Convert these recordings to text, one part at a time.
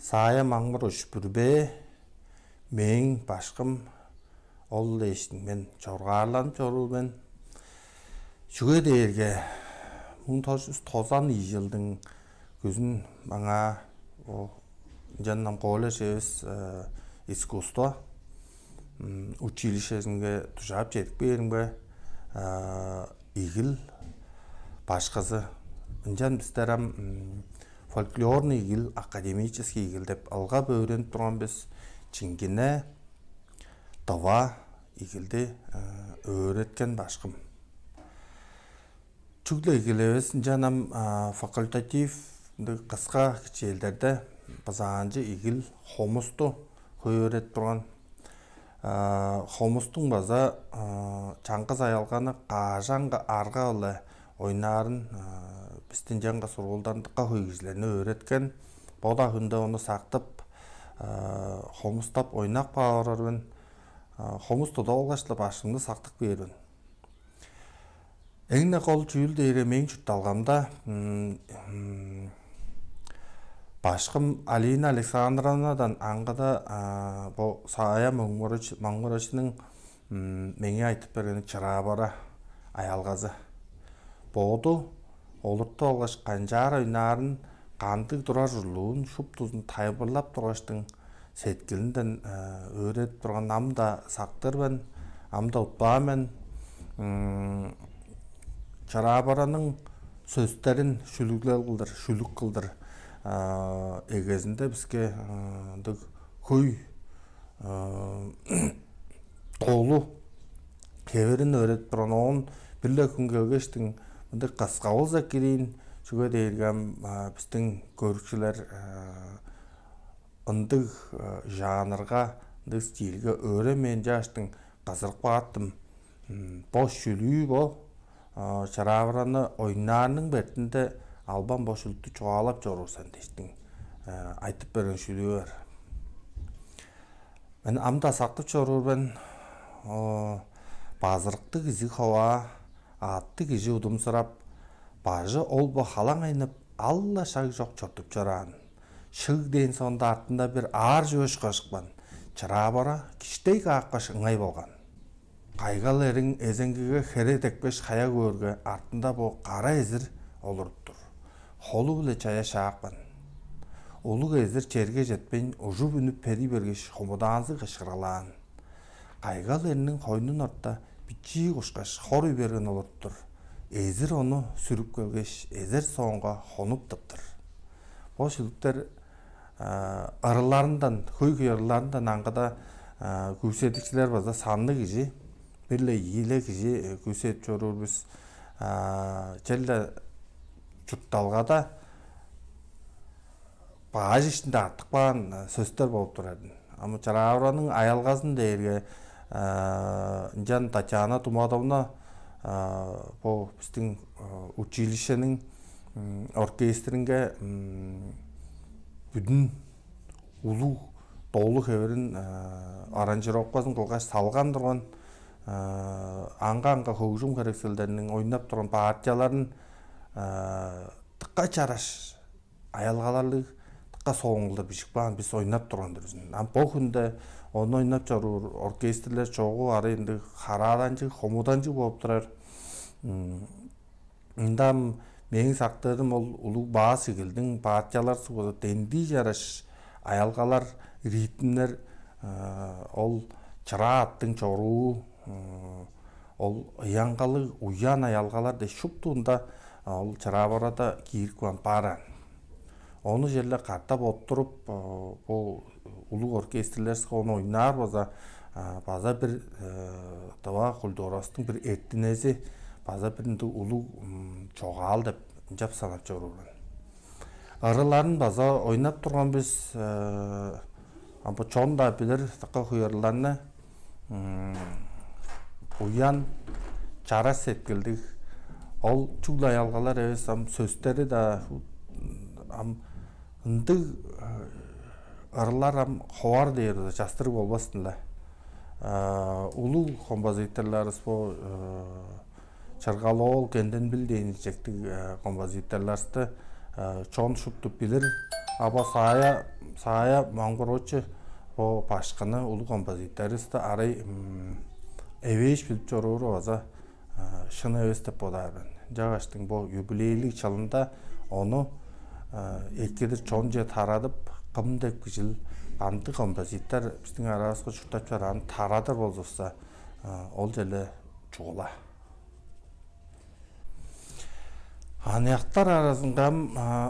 Сая маңмыр үшпүрбе, мен башқым ол дейштің мен чорғарланып жору мен. Жүге дейірге 1990 жылдың күзін маңа жаннам қолы шевіз искусство училищесінге тұжап жетіп берімге игіл башқызы. Жан біздерім фольклорный игіл, академический игіл деп алға бөйреніп тұрған біз Чингине, Дава игілді өреткен башқым. Чүглі игілевес жанам факультатив қысқа кішелдерді базағанжы игіл хомусты өретіп тұрған. Хомустың база чаңқыз аялғаны қажанға арға олы ойнарын біздің жаңға сұрғылдандыққа өйгізлеріне өреткен. Бода хүнді оны сақтып, хомустап ойнақ бағарырын, хомусты да олғашылы башымды сақтық берін. Әңіне қол чүйіл дейірі мен жұтталғамда башқым Алина Александровнадан аңғыда бұл сая маңғырышының менге айтып бергені чыра бара аялғазы. Боду олыртты олғаш қанжар ойнарын қандық тұрар жүрлуын шуп тұзын тайбырлап тұрғаштың сеткілінден өрет тұрған амда сақтыр бен, амда ұтпа мен чыра бараның сөздерін шүлік қылдыр. Егезінде бізге көй толу кеверін өрет тұрған оғын бірлі күнге өгештің қасқауыл зәкерейін жүге дейіргем біздің көрікшілер ұндық жанырға, ұндық стилге өрі мен жаштың қазырқ бағаттым. Бош жүлі бол, шарабыраны ойнарының бәртінде албан бош үлтті çoğalап жорурсан дештің айтып берген жүлі бар. Мен амда сақтып жорур бен базырықты кізі хава, атты кежі ұдым сұрап, бажы ол бұл халаң айнып, алла шағы жоқ чортып жораған. Шыг дейін сонда артында бір ар жөш қашықпан, чыра бара кіштей қаққаш ыңай болған. Қайғал әрің әзенгіге хере текпеш қая көрге артында бұл қара әзір олырып тұр. Холу біле чая шақпан. Олық әзір черге жетпен ұжу бүніп пәри бергеш қомыданзы қышқыралан. Қайғал әрінің қойнын ортта бітчі құшқаш қоры берген олып тұр. Әзір оны сүріп көлгеш, әзір соңға қонып тұптыр. Бұл шүліктер арыларындан, көй арыларындан аңғыда көсетікшілер база санны кежі, бірлі елі кежі көсет жорыр біз жәлі жұтталғада бағаж ішінде артық баған сөстер болып тұрады. Амы Чараураның аялғазын дейірге жан Татьяна Тумадовна бұл біздің училищенің оркестрінге бүдін ұлу толы кеверін аранжировкасын қылғаш салған тұрған аңға көкжім керекселдерінің ойнап тұрған партияларын тыққа чараш аялғаларлық тыққа соңылды бішік бағын біз ойнап тұрған дүрізін. Бұл күнде оны ойнап жарыр оркестрлер çoğu ары енді қараданчы, қомуданчы болып тұрар. Үндам менің сақтырым ол ұлық баға секілдің партиялар сұғыды денді жараш аялғалар, ритмлер, ол чыра аттың чору, ол ұянғалы ұян аялғалар де шуптуында ол чыра барада кейіркуан баран. Оны жерлі қаттап отырып, бұл ұлық оркестрлерсі оны ойнар база бір дава құлдорастың бір еттінезі база бірінді ұлық çoğal деп жап санап жорурын. Арыларын база ойнап тұрған біз чонда білір таққа құйырларыны ұян чара сеткілдік. Ол чүглі аялғалар әвес сөстері да ұнды арылар қуар дейірді жастырып болбасынла. Улу композиторларыз бұл Чарғалол кенден білдейін жектік композиторларысты чон шуптуп билир. Аба сая маңгорочу о башканы улуу композитористы арай эвеш билип жорору аза шыны эбес деп бодобун. Жагаштын бул юбилейлик чалында ону экидир чон же тарадып кымдек жыл анты композитор биздин арабызга чуртап жаран тарадыр болсо ол жерде чугула. Анаяктар арасында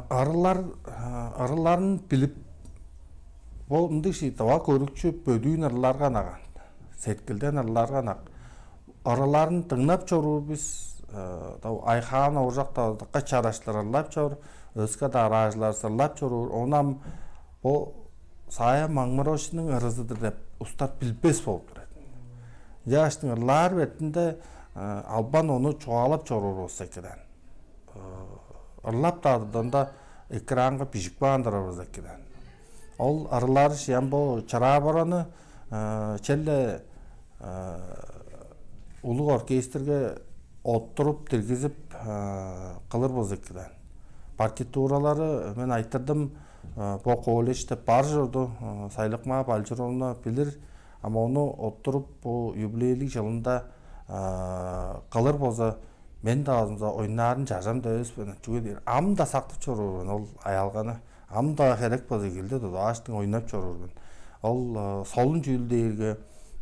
арыларын билип бул мындай таба көрүкчү бөдүүн арыларга наган, сеткилден арыларга нак. Арыларын тыңнап чоруу биз айхан оржакта чарашлар арылап чор, өзгө да аражлар сырлап чоруу. Онам бул Сая Маңмарошнун ырызыдыр деп устат билбес болуп турат. Жаштын ырлар бетинде албан ону чуалап чоруу болсо керен. Ырлап да экранга бижик баандырабыз экенен. Ол арлар шиям бул чара бараны челле улуу оркестрге отуруп тиргизип кылырбыз экенен. Партитуралары мен айтырдым бу колледж деп бар журду Сайлыкма Балжыровна билир, ама ону отуруп бу юбилейлик жылында кылыр болсо мен да азымда ойнарын жазам да өспүн. Чүгү ам да сактып чорурбун, ол аялганы ам да керек болсо келди да аштың ойнап чорурбун. Ол солун жүүлдерге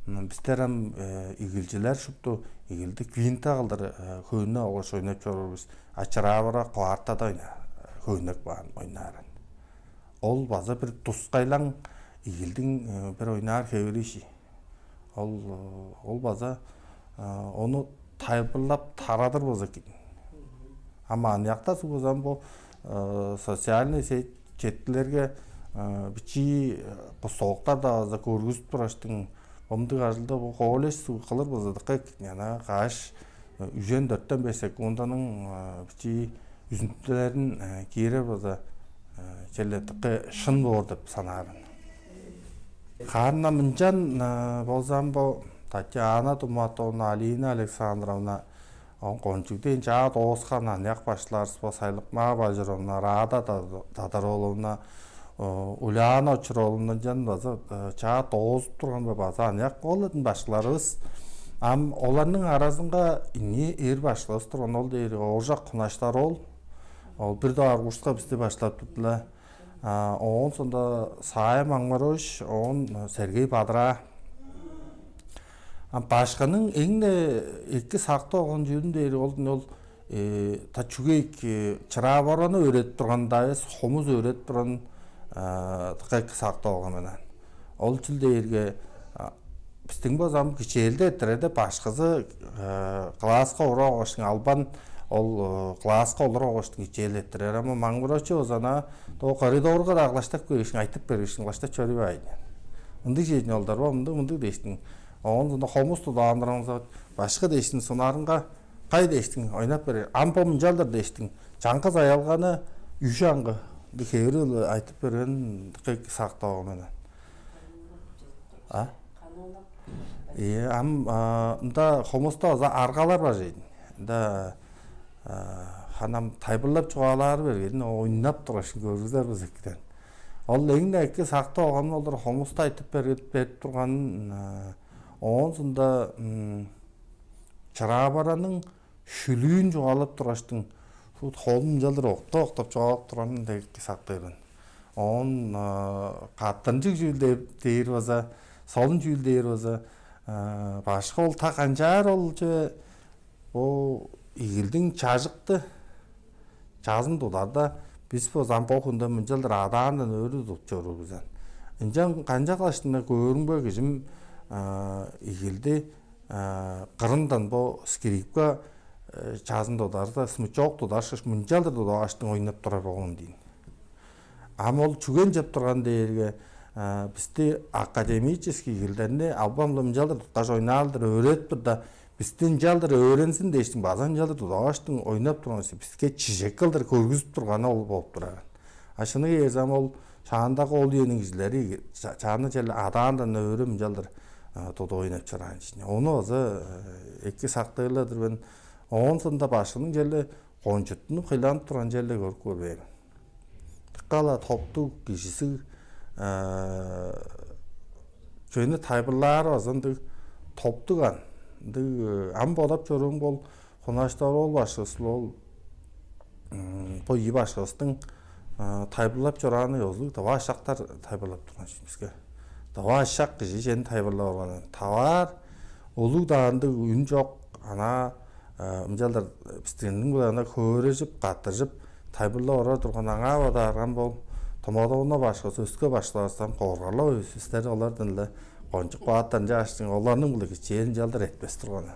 бистерам игилжилер шупту игилди квинта кылдыр көөнө ош ойнап чорурбуз. Ачарабара квартада көөнөк баан ойнарын. Ол база бир тускайлаң игилдин бир ойнар хевириши. Ол база ону тайпылап тарадыр болсо экен. Ама анякта субузан бу социальный четтилерге бичи кусоктар да за көргүзүп тураштын омдук ажылда бу колледж кылыр болсо да яна каш үжөн 4-5 секунданын бичи үзүнтүлөрүн кийре болсо челетикке шын боор деп санаабын. Карна мынчан болсам бу Татьяна Туматовна, Алина Александровна, кончуктен жаа доосхан аяк башларыбыз бу Сайлыкма Балжыровна, Рада Тадароловна, Уляна Очроловна жан база жаа доосуп турган база аяк болдун башларыбыз. Олардын арасында эр башлабыз турган ол дейр Оржак Кунаштар ол бир да аргушка бизди башлап туттула. Он сонда Сая Маңмарош, он Сергей Бадра. Башканын эң эки сактуу болгон жөнүндө ол тачугейк чырабараны өйрөтүп тургандай, хомуз өйрөтүп турган эки сактуу болгон менен. Ол жылдерге биздин базам кичээлде тереде башкысы класска урагыштын албан ол класска урагыштын кичээлеттер. Ама Маңмарошчу озана то коридорго да аглаштап көрүшүн айтып беришин аглаштап чөрүбай. Мындай жерин олдар бар, мындай дейсиң. Онда хомусту да андыраңыз башка дейсиң сонарынга кай дейсиң ойнап берер. Ампом жалдар дейсиң. Жаңкыз аялганы үшаңгы декери айтып берген кек сактоо менен. Мында хомуста аргалар бар жейдин. Да ханам тайбырлап чугалар берген ойнап турушун көрүзөрбүз экиден. Ол эң эки сактоо болгон олар хомуста айтып берип турган онсында чырабаранын шүлүүн жогалып тураштын холун жалдыр октоп жогалып турганын эки сактойбун. Он каттынчык жүүлдө дейир база, солун жүүл дейир база, башка ол так анжар ол же о игилдин чажыкты жазын дуларда биз бу зампокунда мынжалдыр адаандан өрү туп жорубуз. Инжан канжа кылыштында көрүнбөй кижим игилди кырындан бу скрипка жазын дуларда смычок дуларшыш мынжалдыр дулаштын ойнап тура болгон дейин. Ама ол чүген жеп турган дээрге бизди академический игилдерне албам мынжалдыр туткаш ойналдыр өйрөтүп да биздин жалдыр öğrensin дейсиң базан жалдыр дулаштын ойнап турган бизге чижек кылдыр көргүзүп турганы ол болуп турат. Ашыны эзам ол шаандагы ол үйөнүн кишилери чааны жел адаандан өрүм жалдыр тодо ойнап чыран ичине. Ону азы эки сактайлардыр мен онсунда башынын желе кончуттуну кыйланып турган желе көрүп көрбөйм. Tıqqala toptu kişisi жөні тайбырлар азынды топтыған ам бодап жөрүң бол қонаштар ол башқысы ол бұл үй башқыстың тайбырлап жөраны озлы дава шақтар тайбырлап тұрған жемізге дава шақ кіші жен тайбырлап орғаны тавар олу дағанды үн жоқ анаымжалдар пістігінің бұлағына көрежіп қаттыржып тайбырлап ора тұрған аңа бадарған бол Tomodona başkası, üstüne başlarsam korkarlar, üstleri olardan da konçuk bağıttan yaştın, onların bu ki çeyin jaldır etmez durğanı.